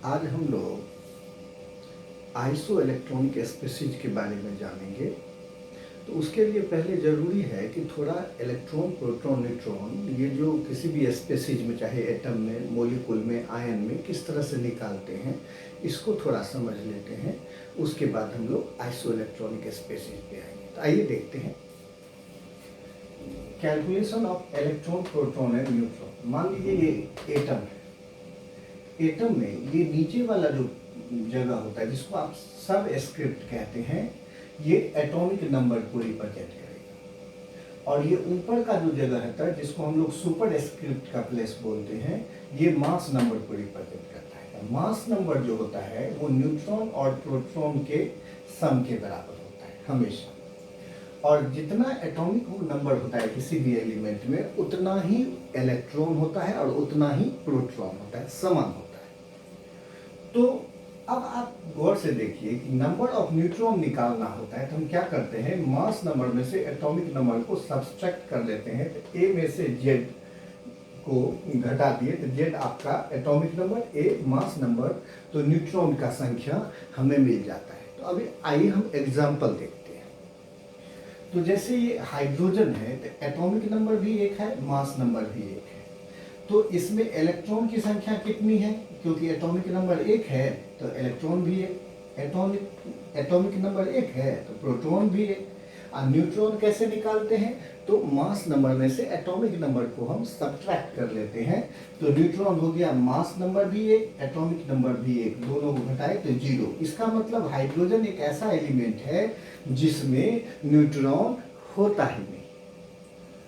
आज हम लोग आइसो इलेक्ट्रॉनिक स्पीशीज के बारे में जानेंगे। तो उसके लिए पहले ज़रूरी है कि थोड़ा इलेक्ट्रॉन, प्रोटॉन, न्यूट्रॉन ये जो किसी भी स्पीशीज में, चाहे एटम में, मॉलिक्यूल में, आयन में, किस तरह से निकालते हैं, इसको थोड़ा समझ लेते हैं। उसके बाद हम लोग आइसो इलेक्ट्रॉनिक स्पीशीज पे आएंगे। तो आइए देखते हैं। Calculation of electron, proton and neutron. मान लीजिए ये एटम है। एटम में ये नीचे वाला जो जगह होता है, जिसको आप सब स्क्रिप्ट कहते हैं, ये एटॉमिक नंबर को रिप्रेजेंट करेगा। और ये ऊपर का जो जगह होता है, जिसको हम लोग सुपर स्क्रिप्ट का प्लेस बोलते हैं, ये मास नंबर को रिप्रेजेंट करता है। मास नंबर जो होता है वो न्यूट्रॉन और प्रोटॉन के सम के बराबर होता है हमेशा। और जितना एटॉमिक नंबर होता है किसी भी एलिमेंट में, उतना ही इलेक्ट्रॉन होता है और उतना ही प्रोटॉन होता है, समान होता है। तो अब आप गौर से देखिए कि नंबर ऑफ न्यूट्रॉन निकालना होता है तो हम क्या करते हैं, मास नंबर में से एटॉमिक नंबर को सब्सट्रैक्ट कर लेते हैं। तो ए में से जेड को घटा दिए तो जेड आपका एटॉमिक नंबर, ए मास नंबर, तो न्यूट्रॉन का संख्या हमें मिल जाता है। तो अभी आइए हम एग्जाम्पल देखते हैं। तो जैसे ये हाइड्रोजन है तो एटॉमिक नंबर भी एक है, मास नंबर भी एक है। तो इसमें इलेक्ट्रॉन की संख्या कितनी है? क्योंकि एटॉमिक नंबर एक है तो इलेक्ट्रॉन भी एक, एटॉमिक नंबर एक है तो प्रोटॉन भी एक। और न्यूट्रॉन कैसे निकालते हैं? तो मास नंबर में से एटॉमिक नंबर को हम सब्ट्रैक्ट कर लेते हैं। तो न्यूट्रॉन हो गया मास नंबर भी एक, एटॉमिक नंबर भी एक, दोनों को घटाए तो 0। इसका मतलब हाइड्रोजन एक ऐसा एलिमेंट है जिसमें न्यूट्रॉन होता ही नहीं।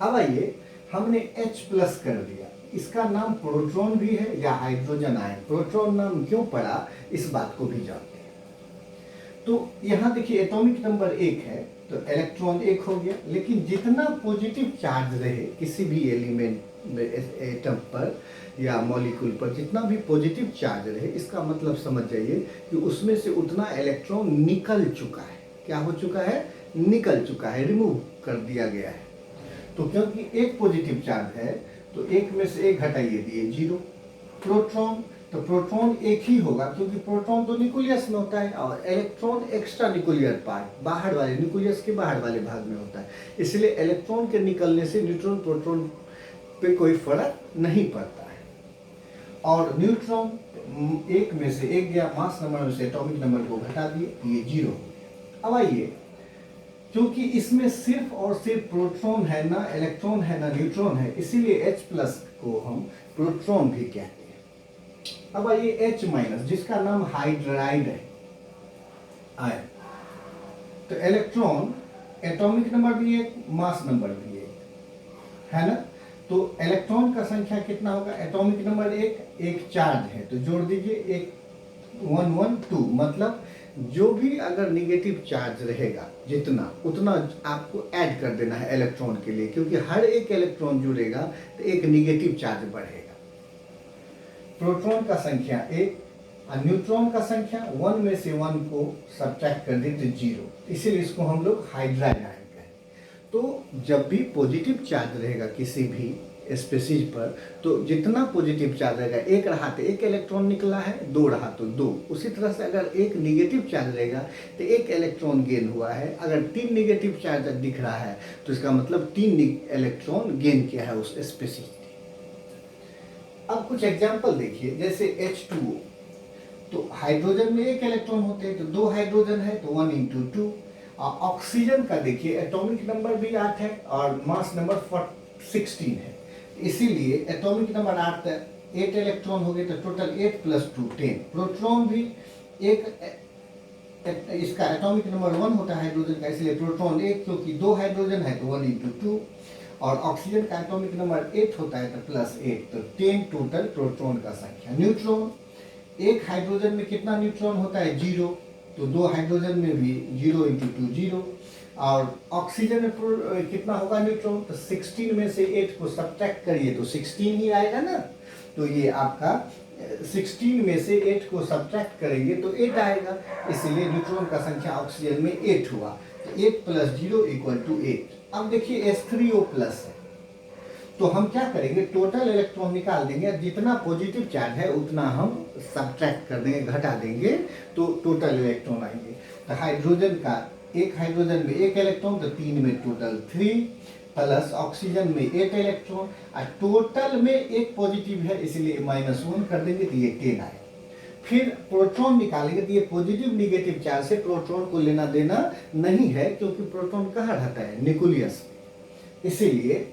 अब आइए, हमने H+ कर दिया, इसका नाम प्रोटॉन भी है या हाइड्रोजन आयन। प्रोटॉन नाम क्यों पड़ा, इस बात को भी जानते हैं। तो यहाँ देखिए एटॉमिक नंबर एक है तो इलेक्ट्रॉन एक हो गया, लेकिन जितना पॉजिटिव चार्ज रहे किसी भी एलिमेंट में, एटम पर या मॉलिक्यूल पर, जितना भी पॉजिटिव चार्ज रहे, इसका मतलब समझ जाइए कि उसमें से उतना इलेक्ट्रॉन निकल चुका है। क्या हो चुका है? निकल चुका है, रिमूव कर दिया गया है। तो क्योंकि एक पॉजिटिव चार्ज है तो एक में से एक घटाइए दिए 0। प्रोटॉन, तो प्रोटॉन एक ही होगा क्योंकि प्रोटॉन तो न्यूक्लियस में होता है और इलेक्ट्रॉन एक्स्ट्रा न्यूक्लियर पार्ट, बाहर वाले, न्यूक्लियस के बाहर वाले भाग में होता है। इसलिए इलेक्ट्रॉन के निकलने से न्यूट्रॉन प्रोटॉन पे कोई फर्क नहीं पड़ता है। और न्यूट्रॉन एक में से एक गया, मास नंबर में से एटॉमिक नंबर को घटा दिए, ये 0 हो गया। अब आइए, क्योंकि इसमें सिर्फ और सिर्फ प्रोटॉन है, ना इलेक्ट्रॉन है ना न्यूट्रॉन है, इसीलिए H+ को हम प्रोटॉन भी कहते हैं। अब आइए H-, जिसका नाम हाइड्राइड है आयन। तो इलेक्ट्रॉन, एटॉमिक नंबर भी एक, मास नंबर भी एक है ना। तो इलेक्ट्रॉन का संख्या कितना होगा? एटॉमिक नंबर एक चार्ज है तो जोड़ दीजिए, एक 1 1 2, मतलब जो भी अगर निगेटिव चार्ज रहेगा जितना, उतना आपको ऐड कर देना है इलेक्ट्रॉन के लिए, क्योंकि हर एक इलेक्ट्रॉन जुड़ेगा तो एक निगेटिव चार्ज बढ़ेगा। प्रोटॉन का संख्या 1 और न्यूट्रॉन का संख्या 1 में से 1 को सब्ट्रैक्ट कर दें तो 0, इसीलिए इसको हम लोग हाइड्राइड आयन कहें। तो जब भी पॉजिटिव चार्ज रहेगा किसी भी स्पीशीज पर, तो जितना पॉजिटिव चार्ज रहेगा, एक रहा तो एक इलेक्ट्रॉन निकला है, 2 रहा तो 2। उसी तरह से अगर एक निगेटिव चार्ज रहेगा तो एक इलेक्ट्रॉन गेन हुआ है। अगर 3 निगेटिव चार्ज दिख रहा है तो इसका मतलब 3 इलेक्ट्रॉन गेन किया है उस स्पीशीज ने। अब कुछ एग्जाम्पल देखिए, जैसे H2O। तो हाइड्रोजन में एक इलेक्ट्रॉन होते हैं तो 2 हाइड्रोजन है तो 1 × 2। ऑक्सीजन का देखिए एटॉमिक नंबर भी 8 है और मास नंबर 16 है, इसीलिए एटॉमिक नंबर 8 इलेक्ट्रॉन हो गए तो टोटल 8 + 2 10। प्रोटॉन भी एक, इसका एटॉमिक नंबर 1 होता है हाइड्रोजन का, इसलिए प्रोटॉन 1, क्योंकि 2 हाइड्रोजन है तो 1 × 2। और ऑक्सीजन का एटॉमिक नंबर 8 होता है तो +8, तो 10 टोटल प्रोटॉन का संख्या। न्यूट्रॉन, एक हाइड्रोजन में कितना न्यूट्रॉन होता है? 0, तो 2 हाइड्रोजन में भी 0 × 2 0। और ऑक्सीजन में कितना होगा न्यूट्रॉन? तो 16 में से 8 को सब्ट्रैक्ट करिए तो 16 ही आएगा ना। तो ये आपका 16 में से 8 को सब्ट्रैक्ट करेंगे तो 8 आएगा, इसलिए न्यूट्रॉन का संख्या ऑक्सीजन में 8 हुआ। तो 8 + 0 = 8। अब देखिए H3O+ है, तो हम क्या करेंगे, टोटल इलेक्ट्रॉन निकाल देंगे, जितना पॉजिटिव चार्ज है उतना हम सब्ट्रैक्ट कर देंगे, घटा देंगे, तो टोटल इलेक्ट्रॉन आएंगे। तो हाइड्रोजन का एक हाइड्रोजन में एक इलेक्ट्रॉन, तो 3 में टोटल 3, प्लस ऑक्सीजन में 8 इलेक्ट्रॉन, और टोटल में एक पॉजिटिव है इसलिए -1 कर देंगे तो ये 10 आए। फिर प्रोटॉन निकालेंगे तो ये पॉजिटिव निगेटिव चार्ज से प्रोटॉन को लेना देना नहीं है, क्योंकि प्रोटॉन कहाँ रहता है, न्यूक्लियस में। इसीलिए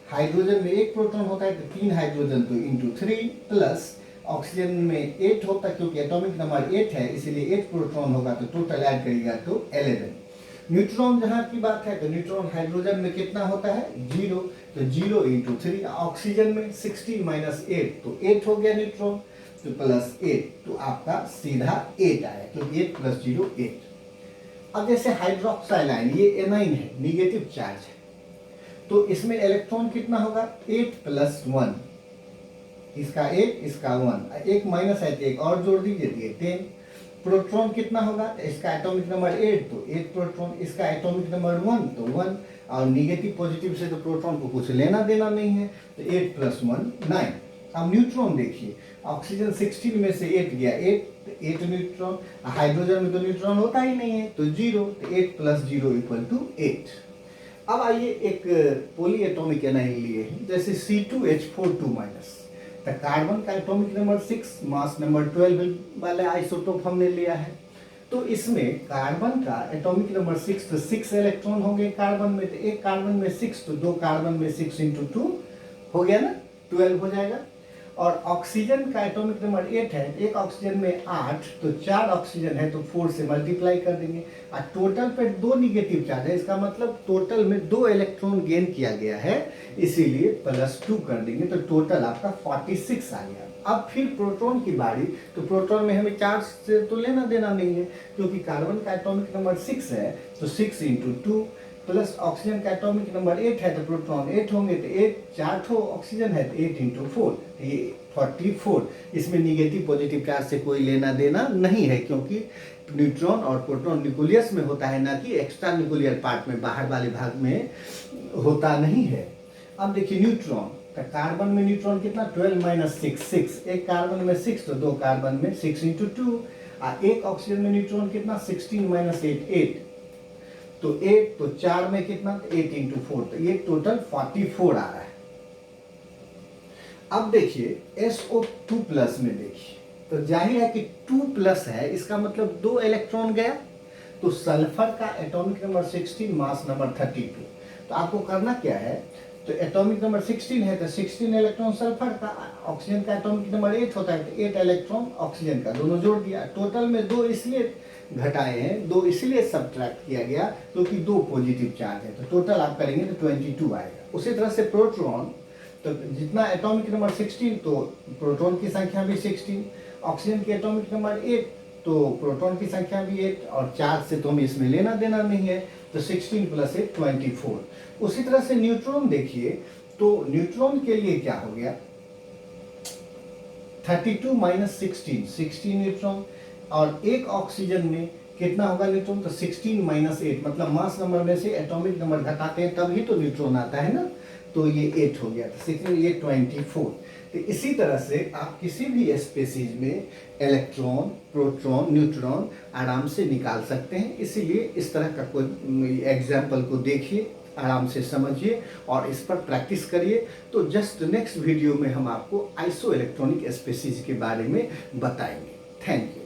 हाइड्रोजन में एक प्रोटॉन होता है तो 3 हाइड्रोजन तो इंटू 3, प्लस ऑक्सीजन में 8 होता है क्योंकि एटॉमिक नंबर 8 है इसलिए 8 प्रोटॉन होगा, तो टोटल ऐड करिएगा तो 11। न्यूट्रॉन जहाँ की बात है तो न्यूट्रॉन हाइड्रोजन में कितना होता है, 0, तो 0 इंटू 3। ऑक्सीजन में 16 माइनस 8 तो 8 हो गया न्यूट्रॉन, तो प्लस 8, तो आपका सीधा 8 आया, क्योंकि 8 प्लस 0 8। अब जैसे हाइड्रोक्साइल आयन, ये एनाइन है, निगेटिव चार्ज है, तो इसमें इलेक्ट्रॉन कितना होगा, 8 प्लस 1, इसका 8 इसका 1, एक माइनस है तो एक और जोड़ दीजिए दिए 10। प्रोटॉन कितना होगा, इसका एटॉमिक नंबर 8 तो 8 प्रोटॉन, इसका एटॉमिक नंबर 1 तो 1, और निगेटिव पॉजिटिव से तो प्रोटॉन को कुछ लेना देना नहीं है, तो 8 प्लस 1 9। अब न्यूट्रॉन देखिए, ऑक्सीजन 16 में से 8 गया, 8 न्यूट्रॉन, हाइड्रोजन में तो न्यूट्रॉन होता ही नहीं है तो 0, तो 8 प्लस 0 इक्वल टू 8। अब आइए एक पॉली एटॉमिक एनाइन लिए हैं, जैसे C2H42-, तो कार्बन का एटॉमिक नंबर 6, मास नंबर 12 वाला आइसोटोप हमने लिया है। तो इसमें कार्बन का एटॉमिक नंबर 6, तो 6 इलेक्ट्रॉन होंगे कार्बन में, तो एक कार्बन में 6, तो 2 कार्बन में 6 इंटू 2 हो गया ना, 12 हो जाएगा। और ऑक्सीजन का एटॉमिक नंबर 8 है, एक ऑक्सीजन में 8, तो 4 ऑक्सीजन है तो 4 से मल्टीप्लाई कर देंगे, और टोटल पे 2 निगेटिव चार्ज है, इसका मतलब टोटल में 2 इलेक्ट्रॉन गेन किया गया है, इसीलिए प्लस 2 कर देंगे, तो टोटल आपका 46 आ गया। अब फिर प्रोटॉन की बारी, तो प्रोटॉन में हमें चार्ज से तो लेना देना नहीं है, क्योंकि कार्बन का एटॉमिक नंबर 6 है तो 6 इंटू 2, प्लस ऑक्सीजन का एटॉमिक नंबर 8 है तो प्रोटॉन 8 होंगे, तो 8 4 ठो ऑक्सीजन है तो 8 इंटू 4, ये 44। इसमें निगेटिव पॉजिटिव चार्ज से कोई लेना देना नहीं है, क्योंकि न्यूट्रॉन और प्रोटॉन न्यूक्लियस में होता है, ना कि एक्स्ट्रा न्यूक्लियर पार्ट में, बाहर वाले भाग में होता नहीं है। अब देखिए न्यूट्रॉन, तो कार्बन में न्यूट्रॉन कितना, 12 माइनस 6, एक कार्बन में 6 तो 2 कार्बन में 6 इंटू 2, और एक ऑक्सीजन में न्यूट्रॉन कितना, 16 माइनस 8, तो 8, तो 4 में कितना, 8 इंटू 4, तो ये टोटल 44 आ रहा है। अब देखिए SO2 प्लस में देखिए, तो जाहिर है कि 2 प्लस है, इसका मतलब 2 इलेक्ट्रॉन गया, तो सल्फर का एटॉमिक नंबर 16, मास नंबर 32। तो आपको करना क्या है, तो एटॉमिक नंबर 16 है तो 16 इलेक्ट्रॉन सल्फर का, ऑक्सीजन का एटॉमिक नंबर 8 होता है तो 8 इलेक्ट्रॉन ऑक्सीजन का, दोनों जोड़ दिया। टोटल में 2 इसलिए घटाए हैं, 2 इसलिए सब्ट्रैक्ट किया गया क्योंकि 2 पॉजिटिव चार्ज है, तो टोटल आप करेंगे तो 22 आएगा। उसी तरह से प्रोटॉन, तो जितना एटॉमिक नंबर 16 तो प्रोटॉन की संख्या भी 16, ऑक्सीजन की एटॉमिक नंबर 8 तो प्रोटॉन की संख्या भी 8, और चार्ज से तो हमें इसमें लेना देना नहीं है, तो 16 प्लस 8 24। उसी तरह से न्यूट्रॉन देखिए, तो न्यूट्रॉन के लिए क्या हो गया, 32 माइनस 16 न्यूट्रॉन, और एक ऑक्सीजन में कितना होगा न्यूट्रॉन, तो 16 माइनस 8, मतलब मास नंबर में से एटॉमिक नंबर घटाते हैं तभी तो न्यूट्रॉन आता है ना, तो ये 8 हो गया, तो 16 ये 24। तो इसी तरह से आप किसी भी स्पेसीज में इलेक्ट्रॉन, प्रोटॉन, न्यूट्रॉन आराम से निकाल सकते हैं। इसीलिए इस तरह का कोई एग्जाम्पल को देखिए, आराम से समझिए और इस पर प्रैक्टिस करिए। तो जस्ट नेक्स्ट वीडियो में हम आपको आइसो इलेक्ट्रॉनिक स्पेसीज के बारे में बताएंगे। Thank you.